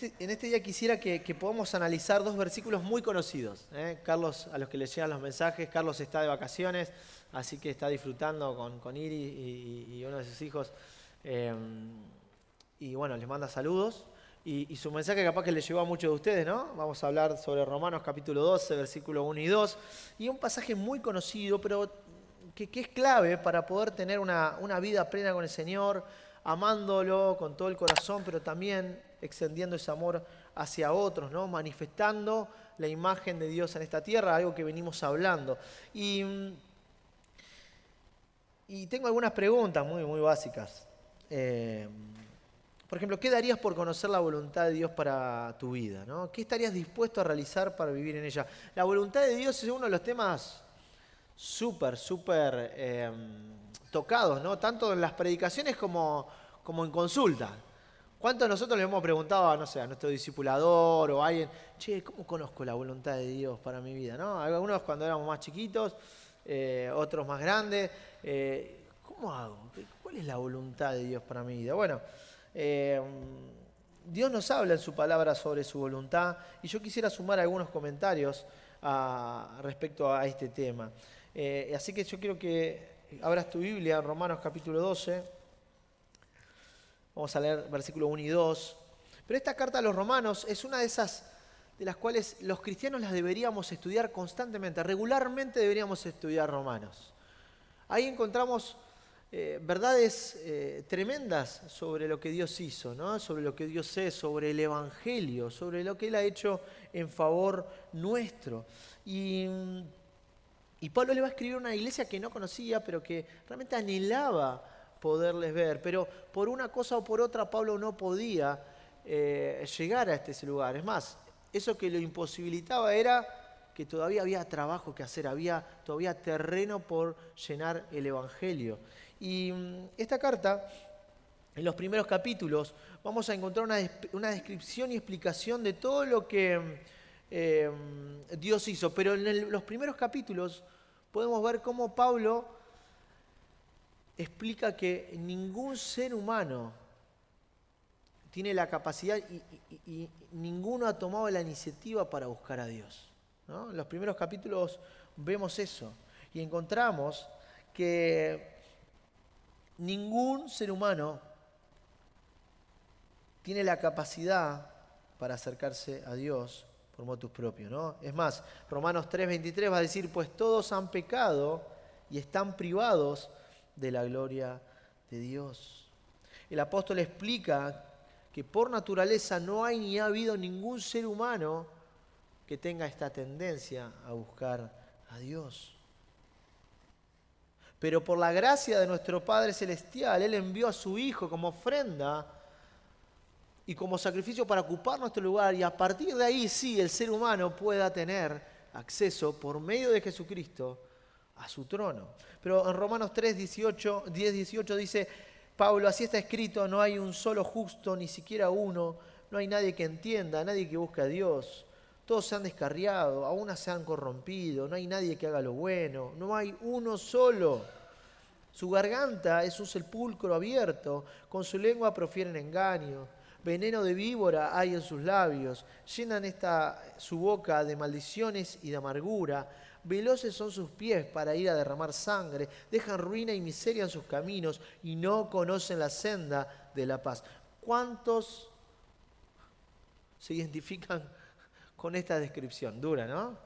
En este día quisiera que podamos analizar dos versículos muy conocidos. Carlos, a los que les llegan los mensajes, Carlos está de vacaciones, así que está disfrutando con Iri y uno de sus hijos. Y bueno, les manda saludos. Y su mensaje capaz que le llegó a muchos de ustedes, ¿no? Vamos a hablar sobre Romanos capítulo 12, versículo 1 y 2. Y un pasaje muy conocido, pero que es clave para poder tener una vida plena con el Señor, amándolo con todo el corazón, pero también extendiendo ese amor hacia otros, ¿no? Manifestando la imagen de Dios en esta tierra, algo que venimos hablando. Y tengo algunas preguntas muy básicas. Por ejemplo, ¿qué darías por conocer la voluntad de Dios para tu vida, ¿no? ¿Qué estarías dispuesto a realizar para vivir en ella? La voluntad de Dios es uno de los temas súper tocados, ¿no? Tanto en las predicaciones como en consulta. ¿Cuántos de nosotros le hemos preguntado, no sé, a nuestro discipulador o a alguien, che, ¿cómo conozco la voluntad de Dios para mi vida, ¿no? Algunos cuando éramos más chiquitos, otros más grandes. ¿Cómo hago? ¿Cuál es la voluntad de Dios para mi vida? Bueno, Dios nos habla en su palabra sobre su voluntad y yo quisiera sumar algunos comentarios respecto a este tema. Así que yo quiero que abras tu Biblia, Romanos capítulo 12. Vamos a leer versículos 1 y 2. Pero esta carta a los romanos es una de esas de las cuales los cristianos las deberíamos estudiar constantemente. Regularmente deberíamos estudiar Romanos. Ahí encontramos verdades tremendas sobre lo que Dios hizo, ¿no? Sobre lo que Dios es, sobre el Evangelio, sobre lo que Él ha hecho en favor nuestro. Y Pablo le va a escribir a una iglesia que no conocía, pero que realmente anhelaba poderles ver. Pero por una cosa o por otra, Pablo no podía llegar a este lugar. Es más, eso que lo imposibilitaba era que todavía había trabajo que hacer, había todavía terreno por llenar el Evangelio. Y esta carta, en los primeros capítulos, vamos a encontrar una descripción y explicación de todo lo que Dios hizo. Pero en los primeros capítulos podemos ver cómo Pablo explica que ningún ser humano tiene la capacidad y ninguno ha tomado la iniciativa para buscar a Dios, ¿no? En los primeros capítulos vemos eso y encontramos que ningún ser humano tiene la capacidad para acercarse a Dios por motus propios, ¿no? Es más, Romanos 3:23 va a decir, pues todos han pecado y están privados de la gloria de Dios. El apóstol explica que por naturaleza no hay ni ha habido ningún ser humano que tenga esta tendencia a buscar a Dios. Pero por la gracia de nuestro Padre Celestial, Él envió a su Hijo como ofrenda y como sacrificio para ocupar nuestro lugar, y a partir de ahí sí el ser humano pueda tener acceso por medio de Jesucristo a su trono. Pero en Romanos 10:18 dice Pablo, así está escrito, no hay un solo justo, ni siquiera uno, no hay nadie que entienda, nadie que busque a Dios. Todos se han descarriado, aún se han corrompido, no hay nadie que haga lo bueno, no hay uno solo. Su garganta es un sepulcro abierto, con su lengua profieren engaño. Veneno de víbora hay en sus labios, llenan su boca de maldiciones y de amargura. Veloces son sus pies para ir a derramar sangre, dejan ruina y miseria en sus caminos y no conocen la senda de la paz. ¿Cuántos se identifican con esta descripción? Dura, ¿no?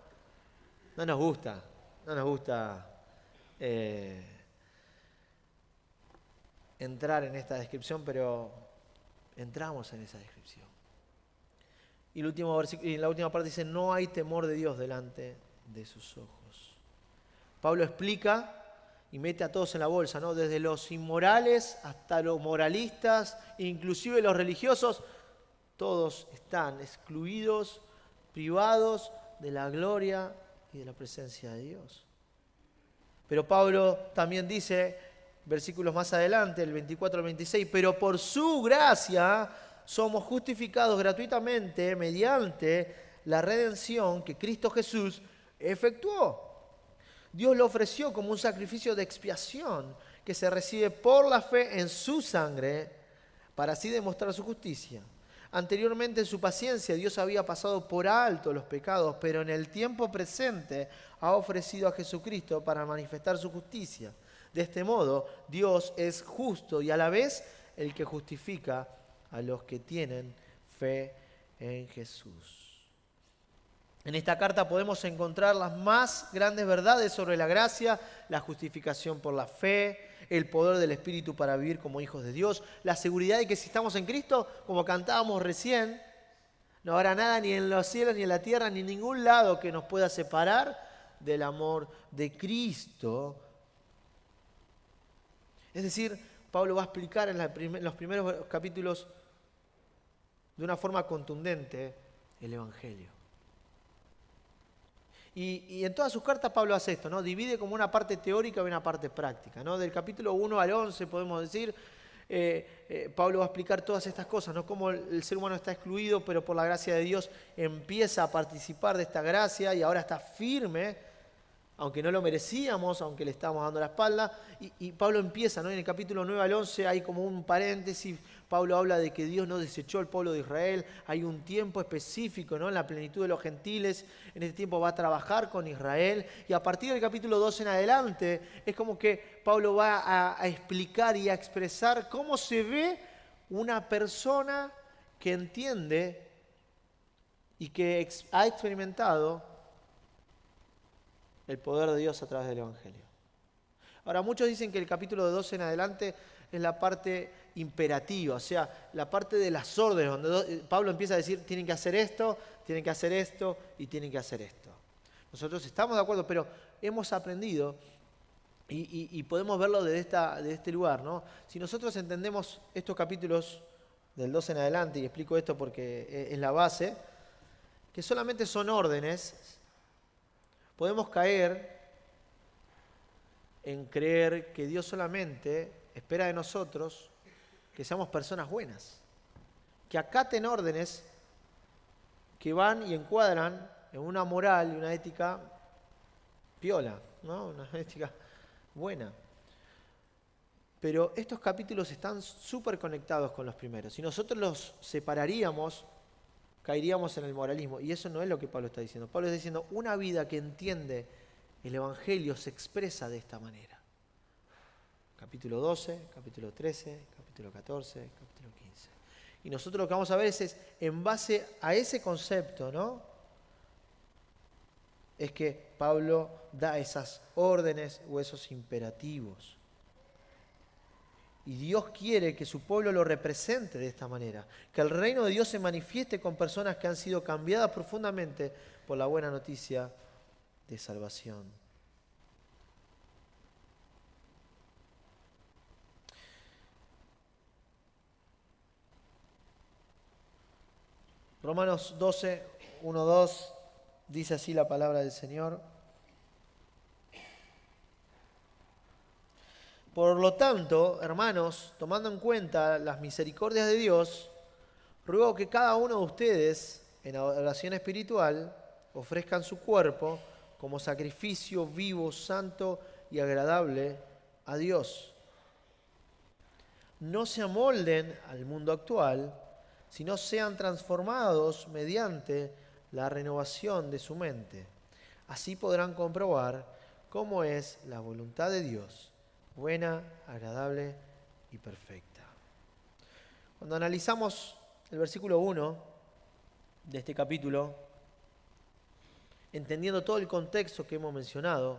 No nos gusta entrar en esta descripción, pero entramos en esa descripción. Y en la última parte dice, no hay temor de Dios delante de sus ojos. Pablo explica y mete a todos en la bolsa, ¿no? Desde los inmorales hasta los moralistas, inclusive los religiosos, todos están excluidos, privados de la gloria y de la presencia de Dios. Pero Pablo también dice, versículos más adelante, el 24 al 26, pero por su gracia somos justificados gratuitamente mediante la redención que Cristo Jesús efectuó. Dios lo ofreció como un sacrificio de expiación que se recibe por la fe en su sangre para así demostrar su justicia. Anteriormente en su paciencia Dios había pasado por alto los pecados, pero en el tiempo presente ha ofrecido a Jesucristo para manifestar su justicia. De este modo, Dios es justo y a la vez el que justifica a los que tienen fe en Jesús. En esta carta podemos encontrar las más grandes verdades sobre la gracia, la justificación por la fe, el poder del Espíritu para vivir como hijos de Dios, la seguridad de que si estamos en Cristo, como cantábamos recién, no habrá nada ni en los cielos, ni en la tierra, ni en ningún lado que nos pueda separar del amor de Cristo. Es decir, Pablo va a explicar en los primeros capítulos de una forma contundente el Evangelio. Y en todas sus cartas Pablo hace esto, ¿no? Divide como una parte teórica y una parte práctica, ¿no? Del capítulo 1 al 11 podemos decir, Pablo va a explicar todas estas cosas, ¿no? Cómo el ser humano está excluido, pero por la gracia de Dios empieza a participar de esta gracia y ahora está firme, aunque no lo merecíamos, aunque le estábamos dando la espalda. Y Pablo empieza, ¿no? En el capítulo 9 al 11 hay como un paréntesis. Pablo habla de que Dios no desechó al pueblo de Israel. Hay un tiempo específico, ¿no? En la plenitud de los gentiles. En ese tiempo va a trabajar con Israel. Y a partir del capítulo 12 en adelante es como que Pablo va a explicar y a expresar cómo se ve una persona que entiende y que ha experimentado el poder de Dios a través del Evangelio. Ahora, muchos dicen que el capítulo de 12 en adelante es la parte imperativa, o sea, la parte de las órdenes, donde Pablo empieza a decir, tienen que hacer esto, tienen que hacer esto y tienen que hacer esto. Nosotros estamos de acuerdo, pero hemos aprendido y podemos verlo desde este lugar, ¿no? Si nosotros entendemos estos capítulos del 12 en adelante, y explico esto porque es la base, que solamente son órdenes, podemos caer en creer que Dios solamente espera de nosotros que seamos personas buenas, que acaten órdenes que van y encuadran en una moral y una ética piola, ¿no? Una ética buena. Pero estos capítulos están súper conectados con los primeros. Si nosotros los separaríamos, caeríamos en el moralismo. Y eso no es lo que Pablo está diciendo. Pablo está diciendo, una vida que entiende el Evangelio se expresa de esta manera. Capítulo 12, capítulo 13, capítulo 14, capítulo 15. Y nosotros lo que vamos a ver es en base a ese concepto, ¿no? Es que Pablo da esas órdenes o esos imperativos. Y Dios quiere que su pueblo lo represente de esta manera. Que el reino de Dios se manifieste con personas que han sido cambiadas profundamente por la buena noticia de salvación. Romanos 12, 1, 2, dice así la palabra del Señor. Por lo tanto, hermanos, tomando en cuenta las misericordias de Dios, ruego que cada uno de ustedes, en oración espiritual, ofrezcan su cuerpo como sacrificio vivo, santo y agradable a Dios. No se amolden al mundo actual, sino sean transformados mediante la renovación de su mente. Así podrán comprobar cómo es la voluntad de Dios, buena, agradable y perfecta. Cuando analizamos el versículo 1 de este capítulo, entendiendo todo el contexto que hemos mencionado,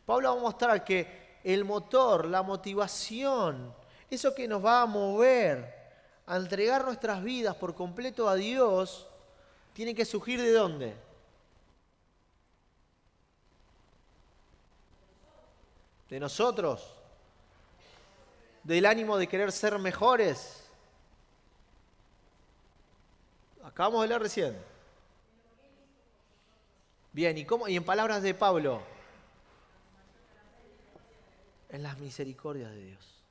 Pablo va a mostrar que el motor, la motivación, eso que nos va a mover a entregar nuestras vidas por completo a Dios, tiene que surgir ¿de dónde? ¿De nosotros? ¿Del ánimo de querer ser mejores? Acabamos de leer recién. Bien, ¿y en palabras de Pablo? En las misericordias de Dios.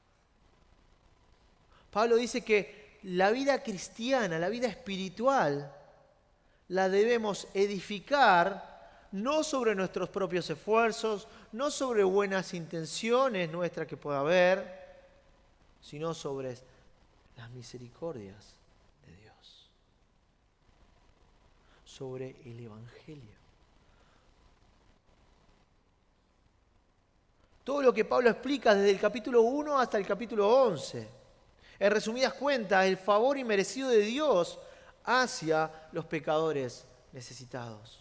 Pablo dice que la vida cristiana, la vida espiritual, la debemos edificar no sobre nuestros propios esfuerzos, no sobre buenas intenciones nuestras que pueda haber, sino sobre las misericordias de Dios. sobre el Evangelio. Todo lo que Pablo explica desde el capítulo 1 hasta el capítulo 11. En resumidas cuentas, el favor inmerecido de Dios hacia los pecadores necesitados.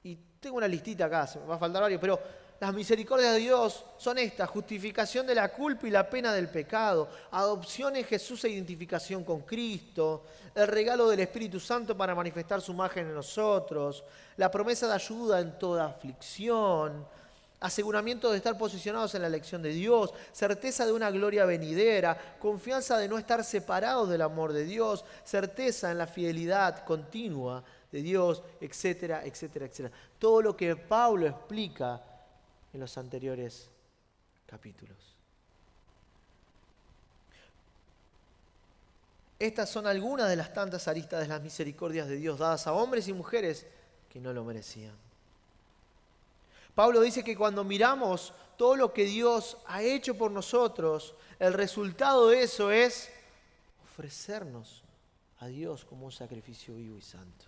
Y tengo una listita acá, se me va a faltar varios, pero las misericordias de Dios son estas: justificación de la culpa y la pena del pecado, adopción en Jesús e identificación con Cristo, el regalo del Espíritu Santo para manifestar su imagen en nosotros, la promesa de ayuda en toda aflicción, aseguramiento de estar posicionados en la elección de Dios, certeza de una gloria venidera, confianza de no estar separados del amor de Dios, certeza en la fidelidad continua de Dios, etcétera, etcétera, etcétera. Todo lo que Pablo explica en los anteriores capítulos. Estas son algunas de las tantas aristas de las misericordias de Dios dadas a hombres y mujeres que no lo merecían. Pablo dice que cuando miramos todo lo que Dios ha hecho por nosotros, el resultado de eso es ofrecernos a Dios como un sacrificio vivo y santo.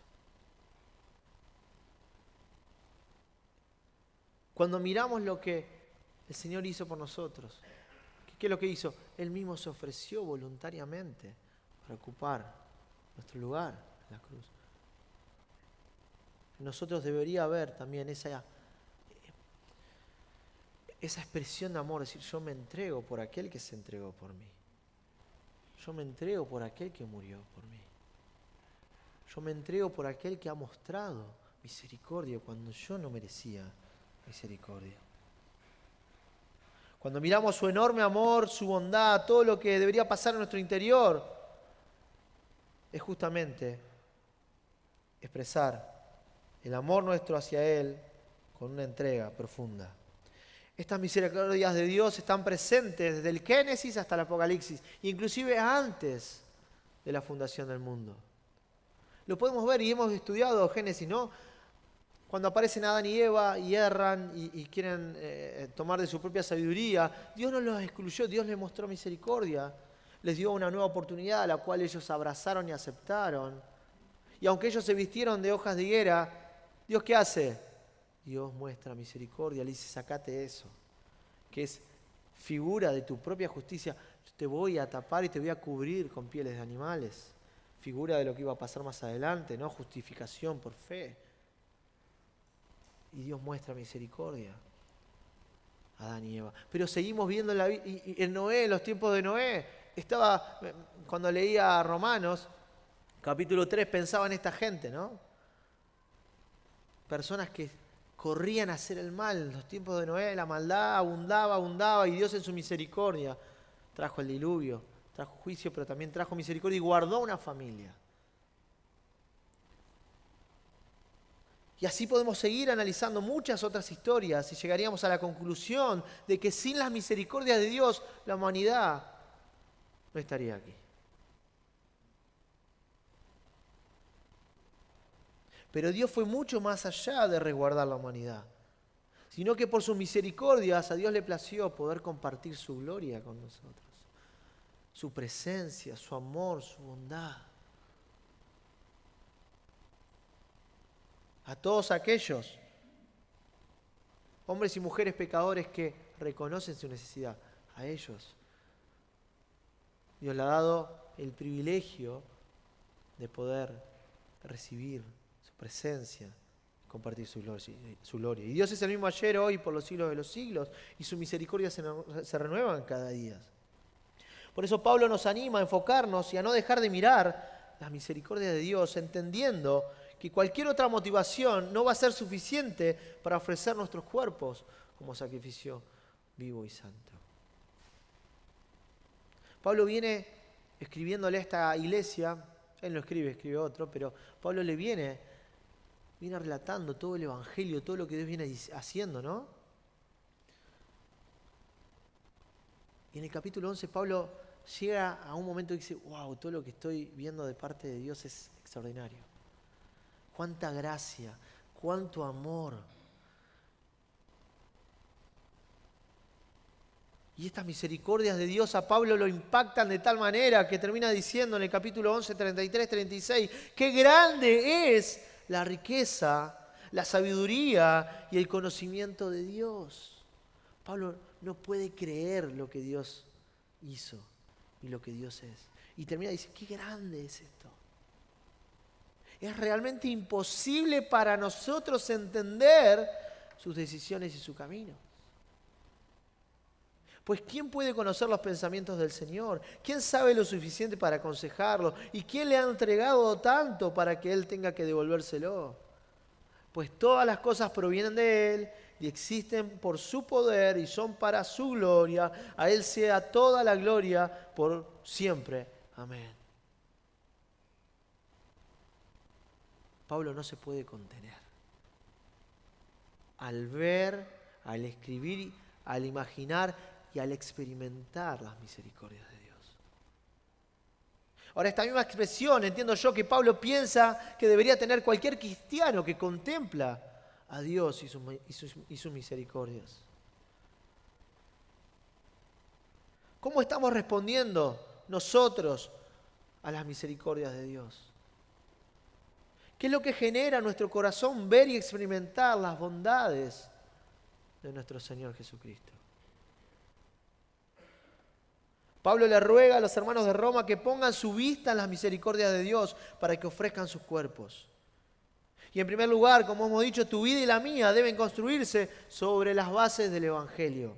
Cuando miramos lo que el Señor hizo por nosotros, ¿qué es lo que hizo? Él mismo se ofreció voluntariamente para ocupar nuestro lugar en la cruz. En nosotros debería haber también esa expresión de amor, decir, yo me entrego por aquel que se entregó por mí. Yo me entrego por aquel que murió por mí. Yo me entrego por aquel que ha mostrado misericordia cuando yo no merecía misericordia. Cuando miramos su enorme amor, su bondad, todo lo que debería pasar en nuestro interior, es justamente expresar el amor nuestro hacia Él con una entrega profunda. Estas misericordias de Dios están presentes desde el Génesis hasta el Apocalipsis, inclusive antes de la fundación del mundo. Lo podemos ver y hemos estudiado Génesis, ¿no? Cuando aparecen Adán y Eva y erran y quieren tomar de su propia sabiduría, Dios no los excluyó, Dios les mostró misericordia, les dio una nueva oportunidad a la cual ellos abrazaron y aceptaron. Y aunque ellos se vistieron de hojas de higuera, ¿Dios qué hace? Dios muestra misericordia, le dice, sacate eso, que es figura de tu propia justicia. Yo te voy a tapar y te voy a cubrir con pieles de animales. Figura de lo que iba a pasar más adelante, ¿no? Justificación por fe. Y Dios muestra misericordia a Adán y Eva. Pero seguimos viendo en Noé, en los tiempos de Noé. Cuando leía Romanos, capítulo 3, pensaba en esta gente, ¿no? Personas que corrían a hacer el mal. En los tiempos de Noé la maldad abundaba, y Dios en su misericordia trajo el diluvio, trajo juicio, pero también trajo misericordia y guardó una familia. Y así podemos seguir analizando muchas otras historias y llegaríamos a la conclusión de que sin las misericordias de Dios, la humanidad no estaría aquí. Pero Dios fue mucho más allá de resguardar la humanidad, sino que por sus misericordias a Dios le plació poder compartir su gloria con nosotros, su presencia, su amor, su bondad. A todos aquellos hombres y mujeres pecadores que reconocen su necesidad, a ellos Dios le ha dado el privilegio de poder recibir su presencia, compartir su gloria. Y Dios es el mismo ayer, hoy, por los siglos de los siglos, y su misericordia se renuevan cada día. Por eso Pablo nos anima a enfocarnos y a no dejar de mirar las misericordias de Dios, entendiendo que cualquier otra motivación no va a ser suficiente para ofrecer nuestros cuerpos como sacrificio vivo y santo. Pablo viene escribiéndole a esta iglesia, él no escribe otro, pero Pablo le viene relatando todo el evangelio, todo lo que Dios viene haciendo, ¿no? Y en el capítulo 11 Pablo llega a un momento y dice, wow, todo lo que estoy viendo de parte de Dios es extraordinario. Cuánta gracia, cuánto amor. Y estas misericordias de Dios a Pablo lo impactan de tal manera que termina diciendo en el capítulo 11, 33, 36, qué grande es la riqueza, la sabiduría y el conocimiento de Dios. Pablo no puede creer lo que Dios hizo y lo que Dios es. Y termina diciendo, qué grande es esto. Es realmente imposible para nosotros entender sus decisiones y su camino. Pues ¿quién puede conocer los pensamientos del Señor? ¿Quién sabe lo suficiente para aconsejarlo? ¿Y quién le ha entregado tanto para que Él tenga que devolvérselo? Pues todas las cosas provienen de Él y existen por su poder y son para su gloria. A Él sea toda la gloria por siempre. Amén. Pablo no se puede contener. Al ver, al escribir, al imaginar y al experimentar las misericordias de Dios. Ahora, esta misma expresión, entiendo yo que Pablo piensa que debería tener cualquier cristiano que contempla a Dios y sus misericordias. ¿Cómo estamos respondiendo nosotros a las misericordias de Dios? ¿Qué es lo que genera en nuestro corazón ver y experimentar las bondades de nuestro Señor Jesucristo? Pablo le ruega a los hermanos de Roma que pongan su vista en las misericordias de Dios para que ofrezcan sus cuerpos. Y en primer lugar, como hemos dicho, tu vida y la mía deben construirse sobre las bases del Evangelio,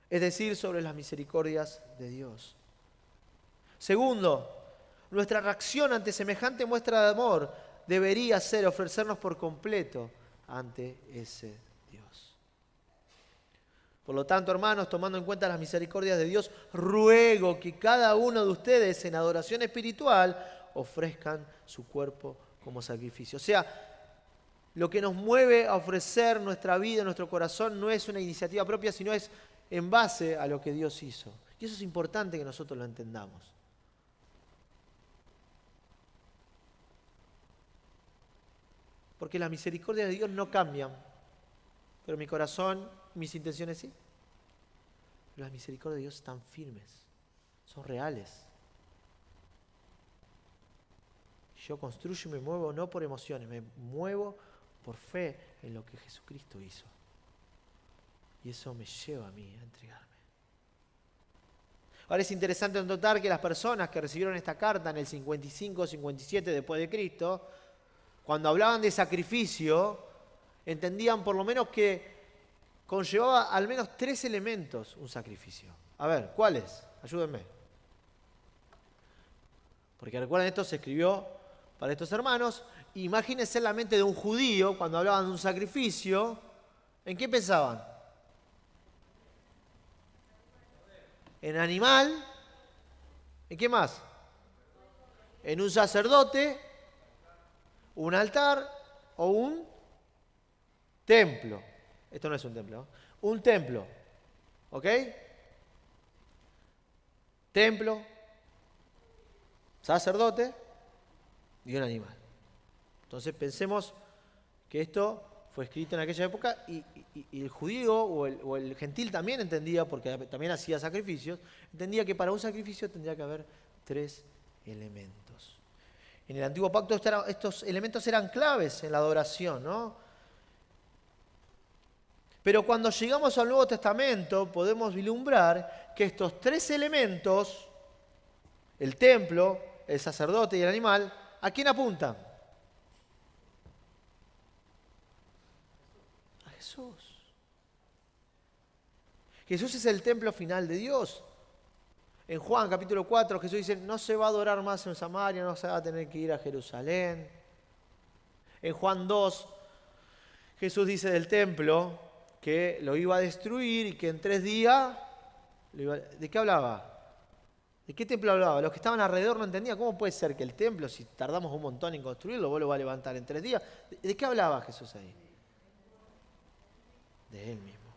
es decir, sobre las misericordias de Dios. Segundo, nuestra reacción ante semejante muestra de amor debería ser ofrecernos por completo ante ese Dios. Por lo tanto, hermanos, tomando en cuenta las misericordias de Dios, ruego que cada uno de ustedes en adoración espiritual ofrezcan su cuerpo como sacrificio. O sea, lo que nos mueve a ofrecer nuestra vida, nuestro corazón, no es una iniciativa propia, sino es en base a lo que Dios hizo. Y eso es importante que nosotros lo entendamos. Porque las misericordias de Dios no cambian, pero mi corazón, mis intenciones sí. Pero las misericordias de Dios están firmes, son reales. Yo construyo y me muevo no por emociones, me muevo por fe en lo que Jesucristo hizo. Y eso me lleva a mí a entregarme. Ahora es interesante notar que las personas que recibieron esta carta en el 55-57 después de Cristo, cuando hablaban de sacrificio, entendían por lo menos que conllevaba al menos 3 elementos un sacrificio. A ver, ¿cuáles? Ayúdenme. Porque recuerden, esto se escribió para estos hermanos. Imagínense la mente de un judío cuando hablaban de un sacrificio. ¿En qué pensaban? En animal. ¿En qué más? En un sacerdote, un altar o un templo. Esto no es un templo, ¿no? Un templo. ¿Ok? Templo, sacerdote y un animal. Entonces pensemos que esto fue escrito en aquella época y el judío o el gentil también entendía, porque también hacía sacrificios, entendía que para un sacrificio tendría que haber 3 elementos. En el Antiguo Pacto estos elementos eran claves en la adoración, ¿no? Pero cuando llegamos al Nuevo Testamento podemos vislumbrar que estos 3 elementos, el templo, el sacerdote y el animal, ¿a quién apuntan? A Jesús. Jesús es el templo final de Dios. En Juan capítulo 4 Jesús dice, no se va a adorar más en Samaria, no se va a tener que ir a Jerusalén. En Juan 2 Jesús dice del templo que lo iba a destruir y que en 3 días... ¿De qué hablaba? ¿De qué templo hablaba? Los que estaban alrededor no entendían. ¿Cómo puede ser que el templo, si tardamos un montón en construirlo, vos lo vas a levantar en 3 días? ¿De qué hablaba Jesús ahí? De Él mismo.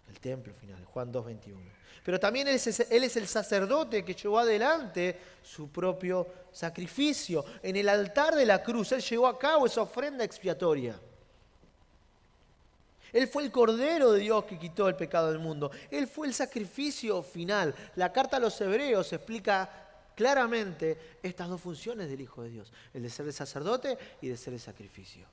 El templo final, Juan 2:21. Pero también Él es el sacerdote que llevó adelante su propio sacrificio. En el altar de la cruz, Él llevó a cabo esa ofrenda expiatoria. Él fue el Cordero de Dios que quitó el pecado del mundo. Él fue el sacrificio final. La carta a los Hebreos explica claramente estas dos funciones del Hijo de Dios. El de ser el sacerdote y de ser el sacrificio.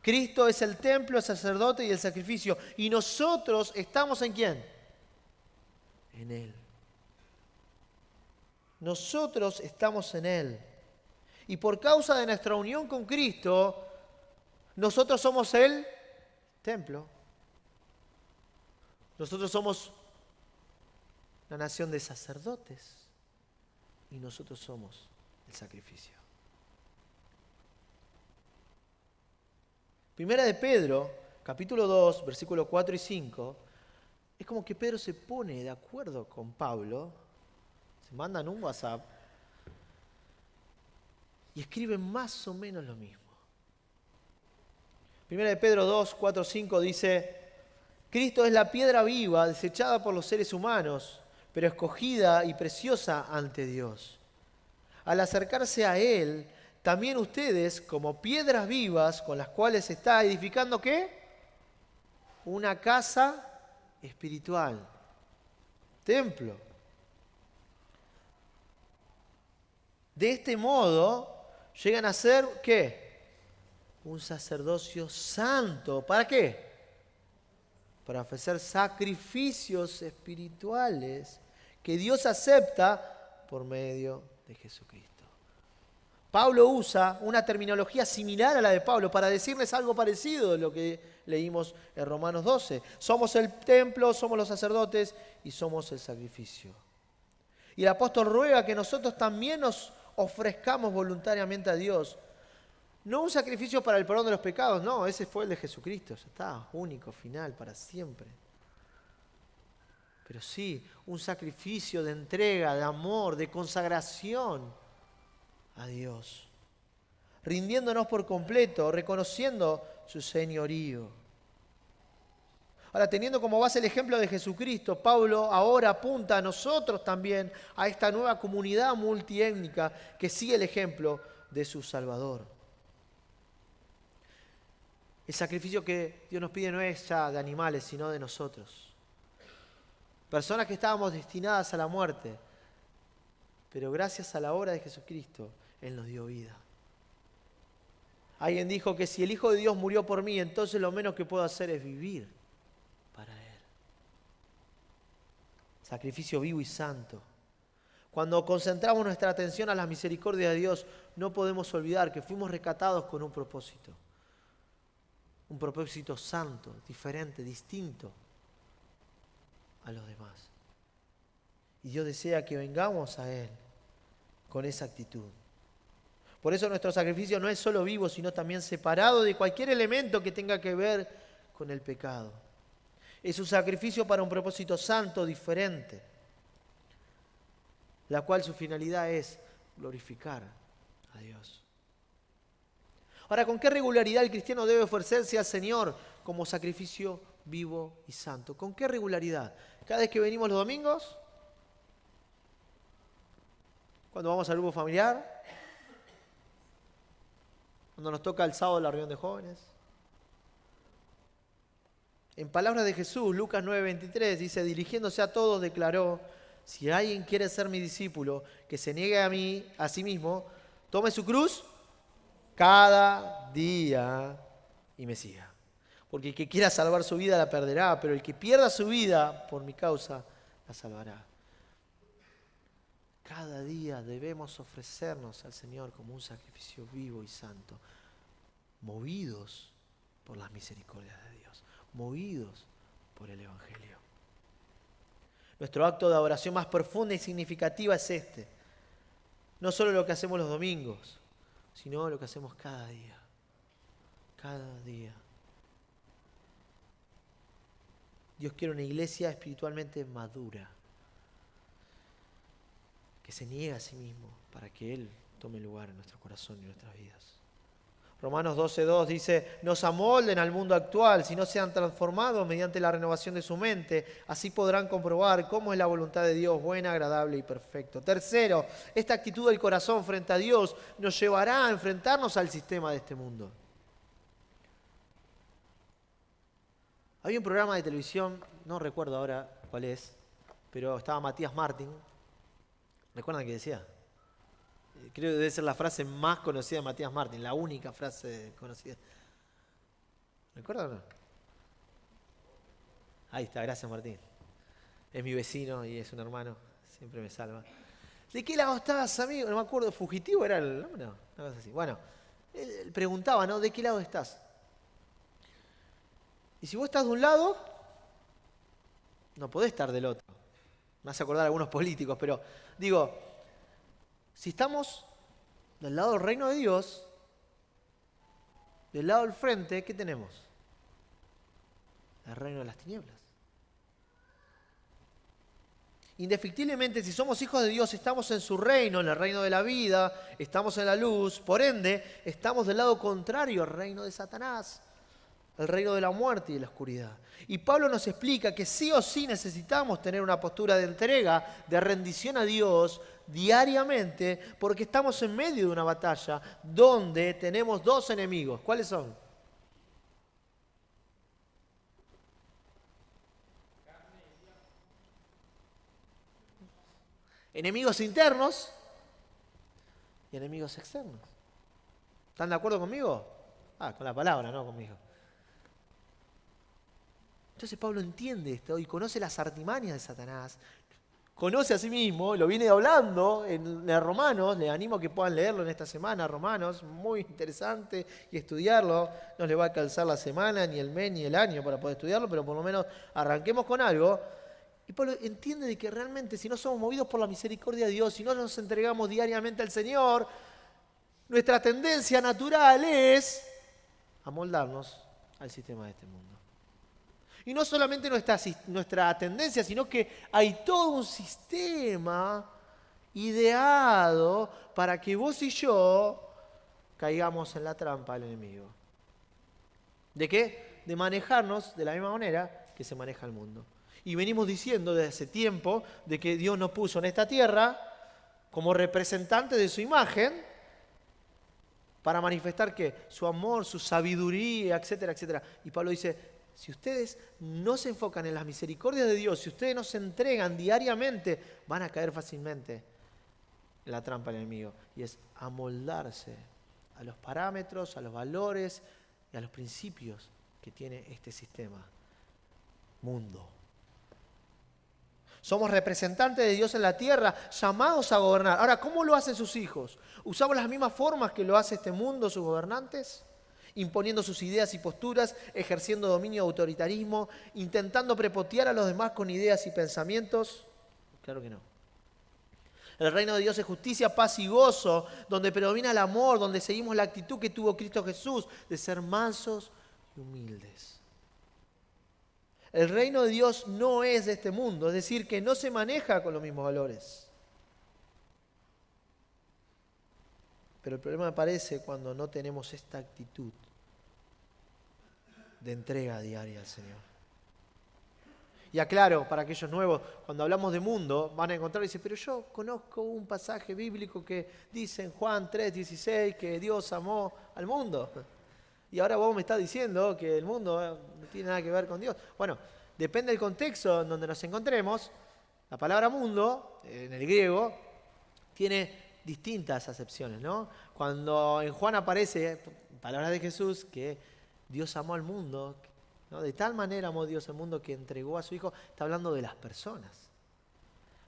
Cristo es el templo, el sacerdote y el sacrificio. Y nosotros estamos ¿en quién? En Él. Nosotros estamos en Él. Y por causa de nuestra unión con Cristo, nosotros somos el templo. Nosotros somos la nación de sacerdotes. Y nosotros somos el sacrificio. Primera de Pedro, capítulo 2, versículos 4 y 5, es como que Pedro se pone de acuerdo con Pablo, se mandan un WhatsApp y escriben más o menos lo mismo. Primera de Pedro 2, 4, 5 dice, Cristo es la piedra viva, desechada por los seres humanos, pero escogida y preciosa ante Dios. Al acercarse a Él, también ustedes, como piedras vivas con las cuales se está edificando, ¿qué? Una casa espiritual, templo. De este modo, llegan a ser, ¿qué? Un sacerdocio santo. ¿Para qué? Para ofrecer sacrificios espirituales que Dios acepta por medio de Jesucristo. Pablo usa una terminología similar a la de Pablo para decirles algo parecido de lo que leímos en Romanos 12. Somos el templo, somos los sacerdotes y somos el sacrificio. Y el apóstol ruega que nosotros también nos ofrezcamos voluntariamente a Dios. No un sacrificio para el perdón de los pecados, no, ese fue el de Jesucristo, ya está, único, final, para siempre. Pero sí, un sacrificio de entrega, de amor, de consagración a Dios, rindiéndonos por completo, reconociendo su señorío. Ahora, teniendo como base el ejemplo de Jesucristo, Pablo ahora apunta a nosotros también, a esta nueva comunidad multiétnica que sigue el ejemplo de su Salvador. El sacrificio que Dios nos pide no es ya de animales, sino de nosotros. Personas que estábamos destinadas a la muerte, pero gracias a la obra de Jesucristo, Él nos dio vida. Alguien dijo que si el Hijo de Dios murió por mí, entonces lo menos que puedo hacer es vivir para Él. Sacrificio vivo y santo. Cuando concentramos nuestra atención a la misericordia de Dios, no podemos olvidar que fuimos rescatados con un propósito. Un propósito santo, diferente, distinto a los demás. Y Dios desea que vengamos a Él con esa actitud. Por eso nuestro sacrificio no es solo vivo, sino también separado de cualquier elemento que tenga que ver con el pecado. Es un sacrificio para un propósito santo, diferente, la cual su finalidad es glorificar a Dios. Ahora, ¿con qué regularidad el cristiano debe ofrecerse al Señor como sacrificio vivo y santo? ¿Con qué regularidad? ¿Cada vez que venimos los domingos? ¿Cuando vamos al grupo familiar? ¿Cuando nos toca el sábado la reunión de jóvenes? En palabras de Jesús, Lucas 9:23 dice, dirigiéndose a todos, declaró, si alguien quiere ser mi discípulo, que se niegue a sí mismo, tome su cruz cada día y me siga. Porque el que quiera salvar su vida la perderá, pero el que pierda su vida por mi causa la salvará. Cada día debemos ofrecernos al Señor como un sacrificio vivo y santo, movidos por las misericordias de Dios, movidos por el Evangelio. Nuestro acto de adoración más profunda y significativa es este. No solo lo que hacemos los domingos, sino lo que hacemos cada día. Cada día. Dios quiere una iglesia espiritualmente madura, que se niegue a sí mismo para que Él tome lugar en nuestro corazón y en nuestras vidas. Romanos 12:2 dice, no se amolden al mundo actual, sino sean transformados mediante la renovación de su mente. Así podrán comprobar cómo es la voluntad de Dios, buena, agradable y perfecto. Tercero, esta actitud del corazón frente a Dios nos llevará a enfrentarnos al sistema de este mundo. Había un programa de televisión, no recuerdo ahora cuál es, pero estaba Matías Martín. ¿Recuerdan qué decía? Creo que debe ser la frase más conocida de Matías Martín, la única frase conocida. ¿Recuerdan o no? Ahí está, gracias Martín. Es mi vecino y es un hermano, siempre me salva. ¿De qué lado estás, amigo? No me acuerdo, ¿fugitivo era el nombre? No, una cosa así. Bueno, él preguntaba, ¿no? ¿De qué lado estás? Y si vos estás de un lado, no podés estar del otro. Me hace acordar a algunos políticos, pero digo, si estamos del lado del reino de Dios, del lado del frente, ¿qué tenemos? El reino de las tinieblas. Indefectiblemente, si somos hijos de Dios, estamos en su reino, en el reino de la vida, estamos en la luz, por ende, estamos del lado contrario al reino de Satanás, el reino de la muerte y de la oscuridad. Y Pablo nos explica que sí o sí necesitamos tener una postura de entrega, de rendición a Dios diariamente, porque estamos en medio de una batalla donde tenemos dos enemigos. ¿Cuáles son? Enemigos internos y enemigos externos. ¿Están de acuerdo conmigo? Con la palabra, no conmigo. Entonces Pablo entiende esto y conoce las artimañas de Satanás. Conoce a sí mismo, lo viene hablando en Romanos. Les animo a que puedan leerlo en esta semana, Romanos. Muy interesante y estudiarlo. No les va a alcanzar la semana, ni el mes, ni el año para poder estudiarlo, pero por lo menos arranquemos con algo. Y Pablo entiende de que realmente si no somos movidos por la misericordia de Dios, si no nos entregamos diariamente al Señor, nuestra tendencia natural es amoldarnos al sistema de este mundo. Y no solamente nuestra tendencia, sino que hay todo un sistema ideado para que vos y yo caigamos en la trampa del enemigo. ¿De qué? De manejarnos de la misma manera que se maneja el mundo. Y venimos diciendo desde hace tiempo de que Dios nos puso en esta tierra como representantes de su imagen para manifestar ¿qué? Su amor, su sabiduría, etcétera, etcétera. Y Pablo dice, si ustedes no se enfocan en las misericordias de Dios, si ustedes no se entregan diariamente, van a caer fácilmente en la trampa del enemigo. Y es amoldarse a los parámetros, a los valores y a los principios que tiene este sistema, mundo. Somos representantes de Dios en la tierra, llamados a gobernar. Ahora, ¿cómo lo hacen sus hijos? ¿Usamos las mismas formas que lo hace este mundo, sus gobernantes? Imponiendo sus ideas y posturas, ejerciendo dominio y autoritarismo, intentando prepotear a los demás con ideas y pensamientos. Claro que no. El reino de Dios es justicia, paz y gozo, donde predomina el amor, donde seguimos la actitud que tuvo Cristo Jesús de ser mansos y humildes. El reino de Dios no es de este mundo, es decir, que no se maneja con los mismos valores. Pero el problema aparece cuando no tenemos esta actitud de entrega diaria al Señor. Y aclaro, para aquellos nuevos, cuando hablamos de mundo, van a encontrar y dicen, pero yo conozco un pasaje bíblico que dice en Juan 3:16 que Dios amó al mundo. Y ahora vos me estás diciendo que el mundo no tiene nada que ver con Dios. Bueno, depende del contexto en donde nos encontremos. La palabra mundo, en el griego, tiene distintas acepciones, ¿no? Cuando en Juan aparece, palabras de Jesús, que Dios amó al mundo, ¿no? De tal manera amó Dios al mundo que entregó a su Hijo, está hablando de las personas.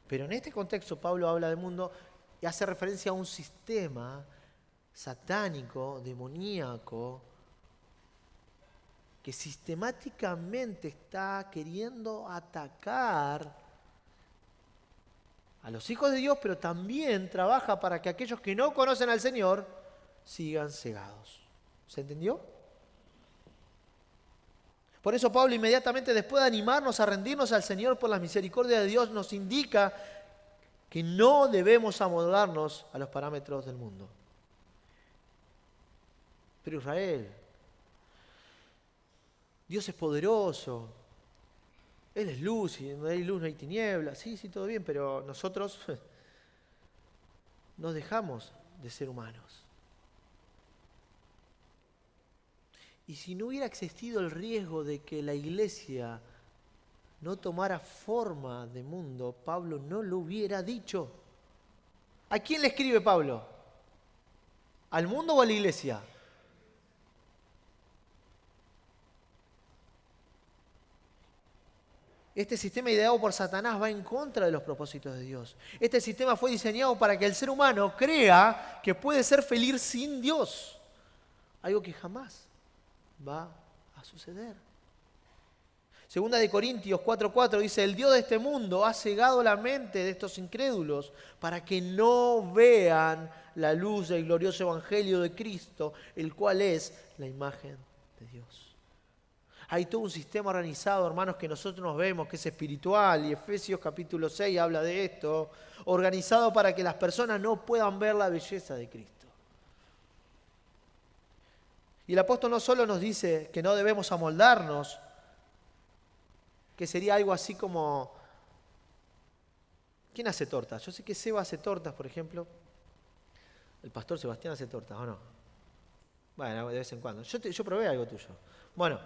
Pero en este contexto Pablo habla del mundo y hace referencia a un sistema satánico, demoníaco, que sistemáticamente está queriendo atacar a los hijos de Dios, pero también trabaja para que aquellos que no conocen al Señor sigan cegados. ¿Se entendió? Por eso Pablo inmediatamente después de animarnos a rendirnos al Señor por la misericordia de Dios nos indica que no debemos amoldarnos a los parámetros del mundo. Pero Israel, Dios es poderoso, Él es luz y donde hay luz no hay tinieblas. Sí, todo bien, pero nosotros nos dejamos de ser humanos. Y si no hubiera existido el riesgo de que la iglesia no tomara forma de mundo, Pablo no lo hubiera dicho. ¿A quién le escribe Pablo? ¿Al mundo o a la iglesia? Este sistema ideado por Satanás va en contra de los propósitos de Dios. Este sistema fue diseñado para que el ser humano crea que puede ser feliz sin Dios. Algo que jamás va a suceder. Segunda de Corintios 4:4 dice, el Dios de este mundo ha cegado la mente de estos incrédulos para que no vean la luz del glorioso evangelio de Cristo, el cual es la imagen de Dios. Hay todo un sistema organizado, hermanos, que nosotros nos vemos, que es espiritual, y Efesios capítulo 6 habla de esto, organizado para que las personas no puedan ver la belleza de Cristo. Y el apóstol no solo nos dice que no debemos amoldarnos, que sería algo así como, ¿quién hace tortas? Yo sé que Seba hace tortas, por ejemplo. El pastor Sebastián hace tortas, ¿o no? Bueno, de vez en cuando. Yo probé algo tuyo. Bueno.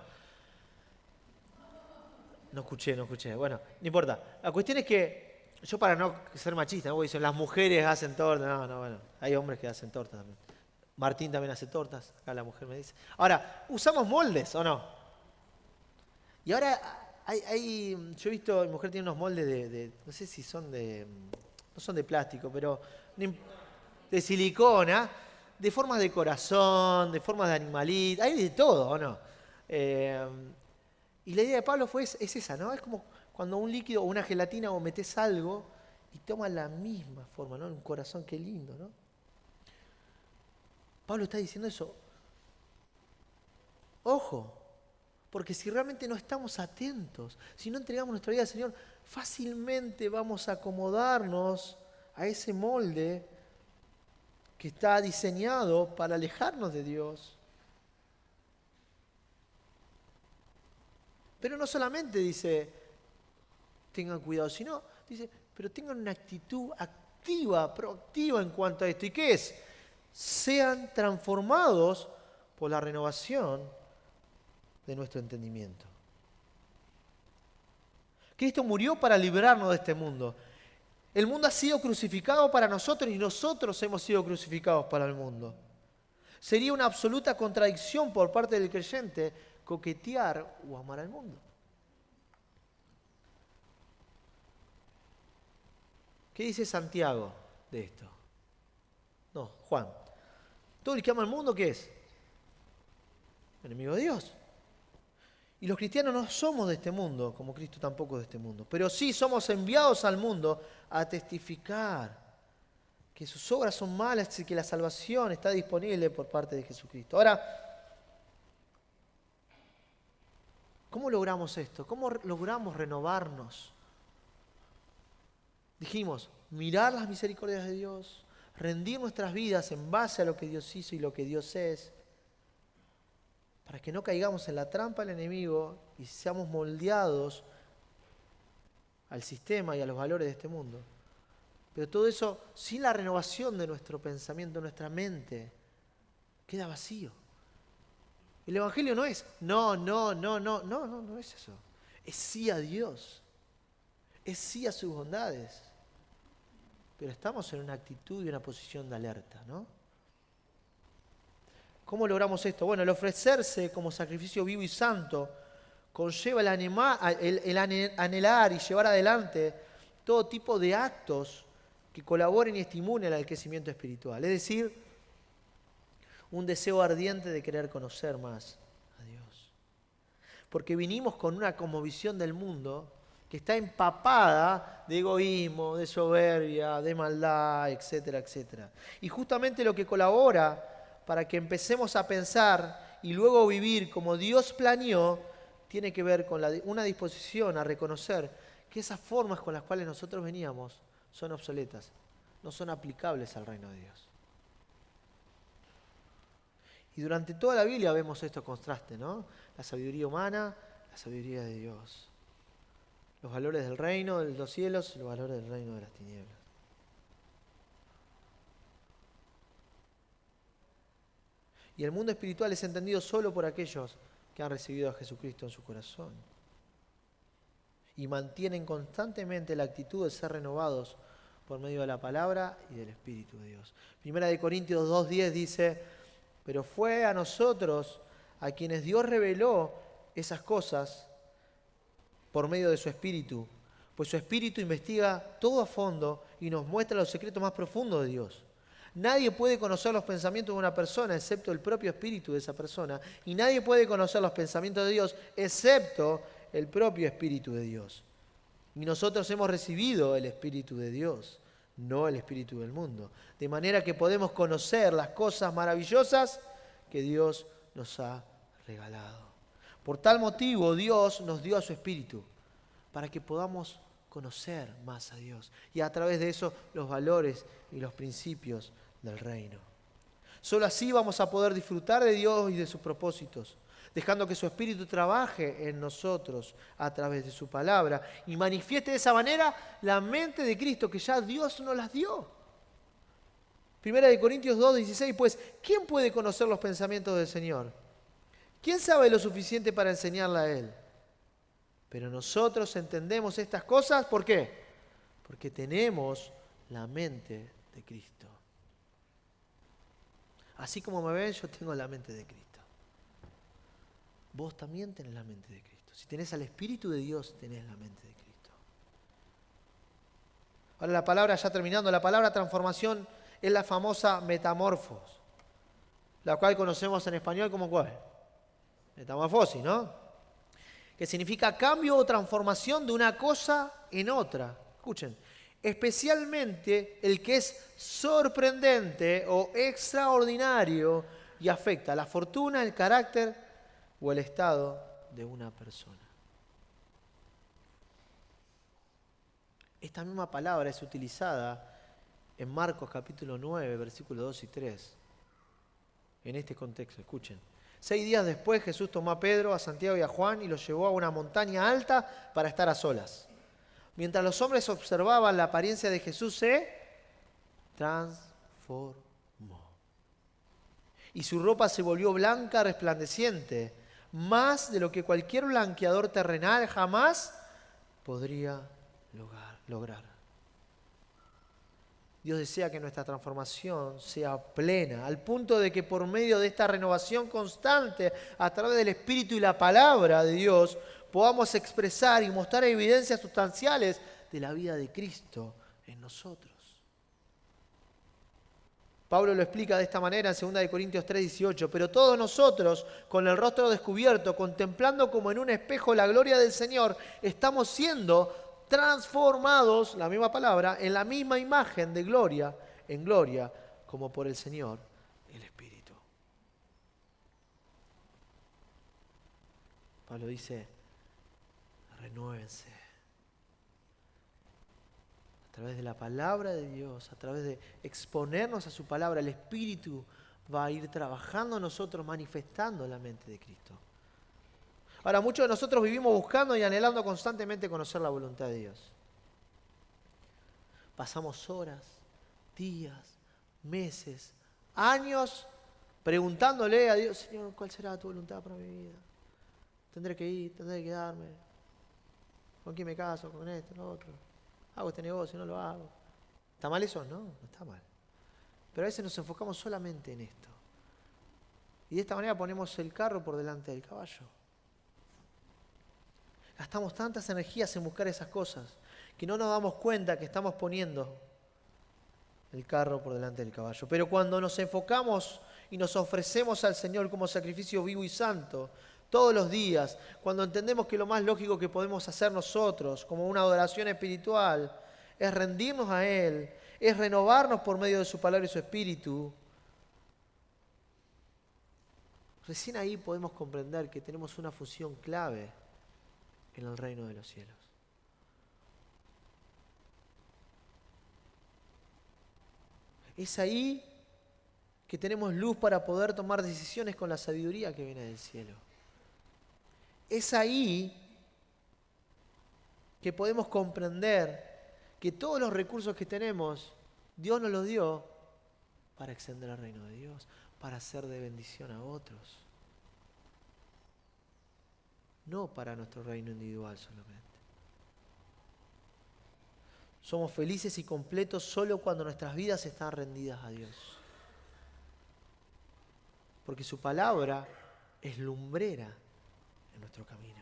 No escuché. Bueno, no importa. La cuestión es que, yo para no ser machista, ¿no? Dicen, las mujeres hacen tortas. No, bueno. Hay hombres que hacen tortas también. Martín también hace tortas. Acá la mujer me dice. Ahora, ¿usamos moldes o no? Y ahora, yo he visto, mi mujer tiene unos moldes no sé si son no son de plástico, pero de silicona, de formas de corazón, de formas de animalito. Hay de todo, ¿o no? Y la idea de Pablo es esa, ¿no? Es como cuando un líquido o una gelatina o metes algo y toma la misma forma, ¿no? Un corazón, qué lindo, ¿no? Pablo está diciendo eso. Ojo, porque si realmente no estamos atentos, si no entregamos nuestra vida al Señor, fácilmente vamos a acomodarnos a ese molde que está diseñado para alejarnos de Dios. Pero no solamente dice, tengan cuidado, sino dice, pero tengan una actitud activa, proactiva en cuanto a esto. ¿Y qué es? Sean transformados por la renovación de nuestro entendimiento. Cristo murió para librarnos de este mundo. El mundo ha sido crucificado para nosotros y nosotros hemos sido crucificados para el mundo. Sería una absoluta contradicción por parte del creyente coquetear o amar al mundo. ¿Qué dice Santiago de esto? No, Juan. Todo el que ama al mundo, ¿qué es? Enemigo de Dios. Y los cristianos no somos de este mundo, como Cristo tampoco es de este mundo. Pero sí somos enviados al mundo a testificar que sus obras son malas y que la salvación está disponible por parte de Jesucristo. Ahora, ¿cómo logramos esto? ¿Cómo logramos renovarnos? Dijimos, mirar las misericordias de Dios, rendir nuestras vidas en base a lo que Dios hizo y lo que Dios es, para que no caigamos en la trampa del enemigo y seamos moldeados al sistema y a los valores de este mundo. Pero todo eso, sin la renovación de nuestro pensamiento, nuestra mente, queda vacío. El Evangelio no es no es eso. Es sí a Dios. Es sí a sus bondades. Pero estamos en una actitud y una posición de alerta, ¿no? ¿Cómo logramos esto? Bueno, el ofrecerse como sacrificio vivo y santo conlleva el anhelar y llevar adelante todo tipo de actos que colaboren y estimulen al crecimiento espiritual. Es decir, un deseo ardiente de querer conocer más a Dios. Porque vinimos con una cosmovisión del mundo que está empapada de egoísmo, de soberbia, de maldad, etcétera, etcétera. Y justamente lo que colabora para que empecemos a pensar y luego vivir como Dios planeó, tiene que ver con una disposición a reconocer que esas formas con las cuales nosotros veníamos son obsoletas, no son aplicables al reino de Dios. Y durante toda la Biblia vemos estos contrastes, ¿no? La sabiduría humana, la sabiduría de Dios. Los valores del reino de los cielos y los valores del reino de las tinieblas. Y el mundo espiritual es entendido solo por aquellos que han recibido a Jesucristo en su corazón. Y mantienen constantemente la actitud de ser renovados por medio de la palabra y del Espíritu de Dios. Primera de Corintios 2:10 dice, pero fue a nosotros a quienes Dios reveló esas cosas por medio de su Espíritu, pues su Espíritu investiga todo a fondo y nos muestra los secretos más profundos de Dios. Nadie puede conocer los pensamientos de una persona excepto el propio Espíritu de esa persona, y nadie puede conocer los pensamientos de Dios excepto el propio Espíritu de Dios. Y nosotros hemos recibido el Espíritu de Dios, no el Espíritu del mundo, de manera que podemos conocer las cosas maravillosas que Dios nos ha regalado. Por tal motivo Dios nos dio a su Espíritu, para que podamos conocer más a Dios y a través de eso los valores y los principios del reino. Solo así vamos a poder disfrutar de Dios y de sus propósitos, dejando que su Espíritu trabaje en nosotros a través de su palabra y manifieste de esa manera la mente de Cristo que ya Dios nos las dio. Primera de Corintios 2:16, pues, ¿quién puede conocer los pensamientos del Señor? ¿Quién sabe lo suficiente para enseñarle a Él? Pero nosotros entendemos estas cosas, ¿por qué? Porque tenemos la mente de Cristo. Así como me ven, yo tengo la mente de Cristo. Vos también tenés la mente de Cristo. Si tenés al Espíritu de Dios, tenés la mente de Cristo. Ahora la palabra, ya terminando, la palabra transformación es la famosa metamorfos, la cual conocemos en español como ¿cuál? Metamorfosis, ¿no? Que significa cambio o transformación de una cosa en otra. Escuchen, especialmente el que es sorprendente o extraordinario y afecta la fortuna, el carácter o el estado de una persona. Esta misma palabra es utilizada en Marcos capítulo 9, versículos 2 y 3. En este contexto, escuchen. 6 días después Jesús tomó a Pedro, a Santiago y a Juan y los llevó a una montaña alta para estar a solas. Mientras los hombres observaban, la apariencia de Jesús se transformó. Y su ropa se volvió blanca, resplandeciente, más de lo que cualquier blanqueador terrenal jamás podría lograr. Dios desea que nuestra transformación sea plena, al punto de que por medio de esta renovación constante, a través del Espíritu y la palabra de Dios, podamos expresar y mostrar evidencias sustanciales de la vida de Cristo en nosotros. Pablo lo explica de esta manera en 2 Corintios 3:18, pero todos nosotros, con el rostro descubierto, contemplando como en un espejo la gloria del Señor, estamos siendo transformados, la misma palabra, en la misma imagen de gloria en gloria, como por el Señor, el Espíritu. Pablo dice, renuévense. A través de la palabra de Dios, a través de exponernos a su palabra, el Espíritu va a ir trabajando en nosotros, manifestando la mente de Cristo. Ahora, muchos de nosotros vivimos buscando y anhelando constantemente conocer la voluntad de Dios. Pasamos horas, días, meses, años preguntándole a Dios, Señor, ¿cuál será tu voluntad para mi vida? Tendré que ir, tendré que quedarme. ¿Con quién me caso? ¿Con esto? ¿Con lo otro? ¿Hago este negocio? ¿No lo hago? ¿Está mal eso? No, no está mal. Pero a veces nos enfocamos solamente en esto. Y de esta manera ponemos el carro por delante del caballo. Gastamos tantas energías en buscar esas cosas que no nos damos cuenta que estamos poniendo el carro por delante del caballo. Pero cuando nos enfocamos y nos ofrecemos al Señor como sacrificio vivo y santo, todos los días, cuando entendemos que lo más lógico que podemos hacer nosotros, como una adoración espiritual, es rendirnos a Él, es renovarnos por medio de su palabra y su Espíritu, recién ahí podemos comprender que tenemos una función clave en el reino de los cielos. Es ahí que tenemos luz para poder tomar decisiones con la sabiduría que viene del cielo. Es ahí que podemos comprender que todos los recursos que tenemos, Dios nos los dio para extender el reino de Dios, para ser de bendición a otros. No para nuestro reino individual solamente. Somos felices y completos solo cuando nuestras vidas están rendidas a Dios. Porque su palabra es lumbrera en nuestro camino.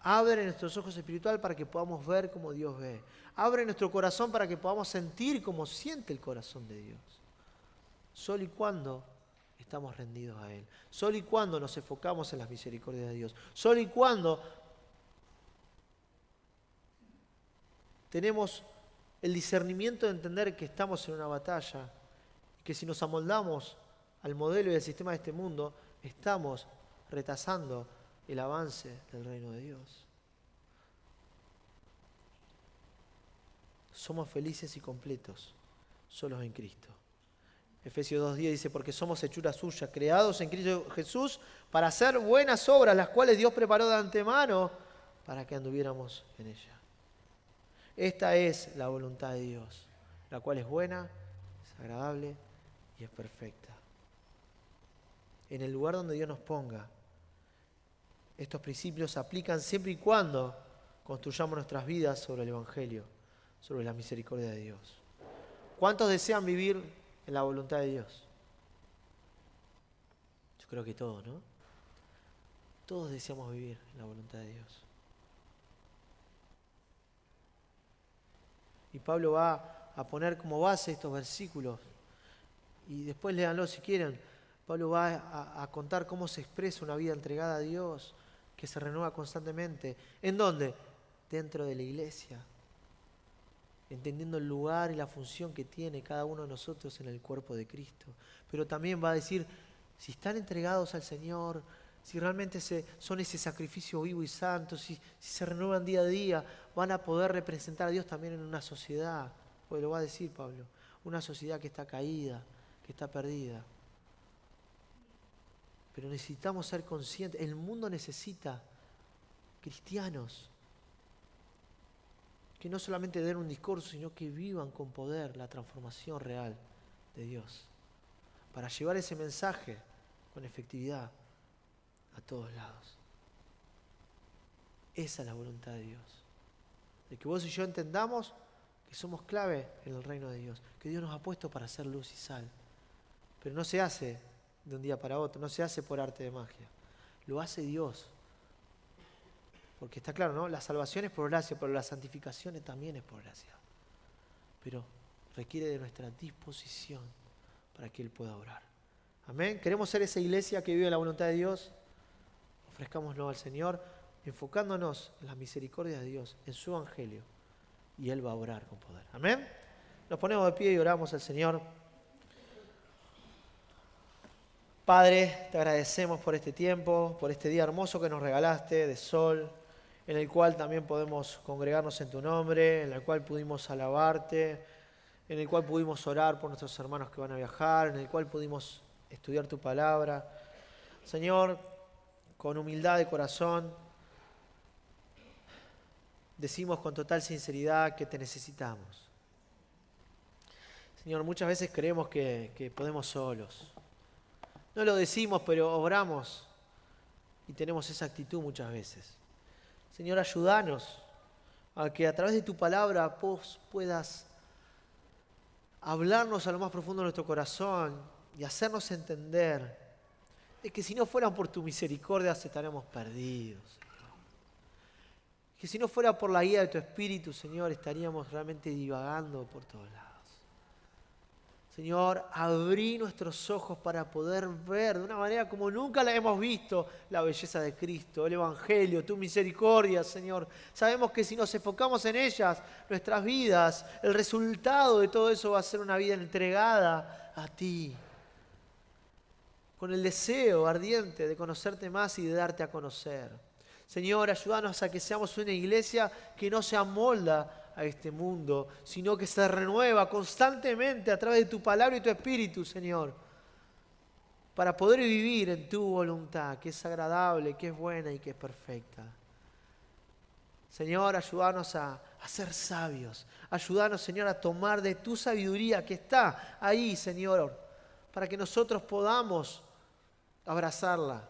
Abre nuestros ojos espirituales para que podamos ver como Dios ve. Abre nuestro corazón para que podamos sentir como siente el corazón de Dios. Solo y cuando estamos rendidos a Él. Solo y cuando nos enfocamos en las misericordias de Dios. Solo y cuando tenemos el discernimiento de entender que estamos en una batalla, que si nos amoldamos al modelo y al sistema de este mundo, estamos retrasando el avance del reino de Dios. Somos felices y completos, solos en Cristo. Efesios 2:10 dice, porque somos hechura suya, creados en Cristo Jesús para hacer buenas obras, las cuales Dios preparó de antemano para que anduviéramos en ella. Esta es la voluntad de Dios, la cual es buena, es agradable y es perfecta. En el lugar donde Dios nos ponga, estos principios se aplican siempre y cuando construyamos nuestras vidas sobre el Evangelio, sobre la misericordia de Dios. ¿Cuántos desean vivir en la voluntad de Dios? Yo creo que todos, ¿no? Todos deseamos vivir en la voluntad de Dios. Y Pablo va a poner como base estos versículos. Y después léanlo si quieren. Pablo va a contar cómo se expresa una vida entregada a Dios, que se renueva constantemente. ¿En dónde? Dentro de la iglesia. Entendiendo el lugar y la función que tiene cada uno de nosotros en el cuerpo de Cristo. Pero también va a decir, si están entregados al Señor, si realmente son ese sacrificio vivo y santo, si se renuevan día a día, van a poder representar a Dios también en una sociedad. Pues lo va a decir Pablo, una sociedad que está caída, que está perdida. Pero necesitamos ser conscientes, el mundo necesita cristianos que no solamente den un discurso, sino que vivan con poder la transformación real de Dios, para llevar ese mensaje con efectividad a todos lados. Esa es la voluntad de Dios, de que vos y yo entendamos que somos clave en el reino de Dios, que Dios nos ha puesto para hacer luz y sal, pero no se hace de un día para otro, no se hace por arte de magia, lo hace Dios. Porque está claro, ¿no? La salvación es por gracia, pero la santificación también es por gracia. Pero requiere de nuestra disposición para que Él pueda obrar. Amén. ¿Queremos ser esa iglesia que vive la voluntad de Dios? Ofrezcámoslo al Señor, enfocándonos en la misericordia de Dios, en su evangelio, y Él va a obrar con poder. Amén. Nos ponemos de pie y oramos al Señor. Padre, te agradecemos por este tiempo, por este día hermoso que nos regalaste de sol, en el cual también podemos congregarnos en tu nombre, en el cual pudimos alabarte, en el cual pudimos orar por nuestros hermanos que van a viajar, en el cual pudimos estudiar tu palabra. Señor, con humildad de corazón, decimos con total sinceridad que te necesitamos. Señor, muchas veces creemos que podemos solos. No lo decimos, pero obramos y tenemos esa actitud muchas veces. Señor, ayúdanos a que a través de tu palabra vos puedas hablarnos a lo más profundo de nuestro corazón y hacernos entender de que si no fueran por tu misericordia estaríamos perdidos, Señor. Que si no fuera por la guía de tu Espíritu, Señor, estaríamos realmente divagando por todos lados. Señor, abrí nuestros ojos para poder ver de una manera como nunca la hemos visto la belleza de Cristo, el Evangelio, tu misericordia, Señor. Sabemos que si nos enfocamos en ellas, nuestras vidas, el resultado de todo eso va a ser una vida entregada a ti, con el deseo ardiente de conocerte más y de darte a conocer. Señor, ayúdanos a que seamos una iglesia que no se amolda a este mundo, sino que se renueva constantemente a través de tu palabra y tu Espíritu, Señor, para poder vivir en tu voluntad, que es agradable, que es buena y que es perfecta. Señor, ayúdanos a ser sabios, ayúdanos, Señor, a tomar de tu sabiduría que está ahí, Señor, para que nosotros podamos abrazarla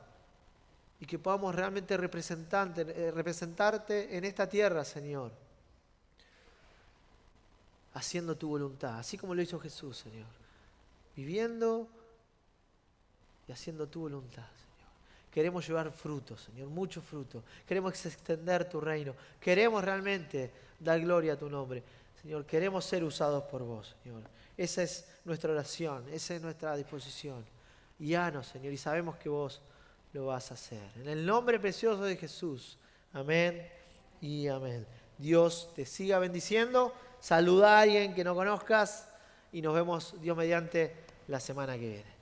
y que podamos realmente representarte en esta tierra, Señor, haciendo tu voluntad, así como lo hizo Jesús, Señor, viviendo y haciendo tu voluntad, Señor. Queremos llevar fruto, Señor, mucho fruto. Queremos extender tu reino. Queremos realmente dar gloria a tu nombre. Señor, queremos ser usados por vos, Señor. Esa es nuestra oración, esa es nuestra disposición. Guíanos, Señor, y sabemos que vos lo vas a hacer. En el nombre precioso de Jesús. Amén y amén. Dios te siga bendiciendo. Saluda a alguien que no conozcas y nos vemos, Dios mediante, la semana que viene.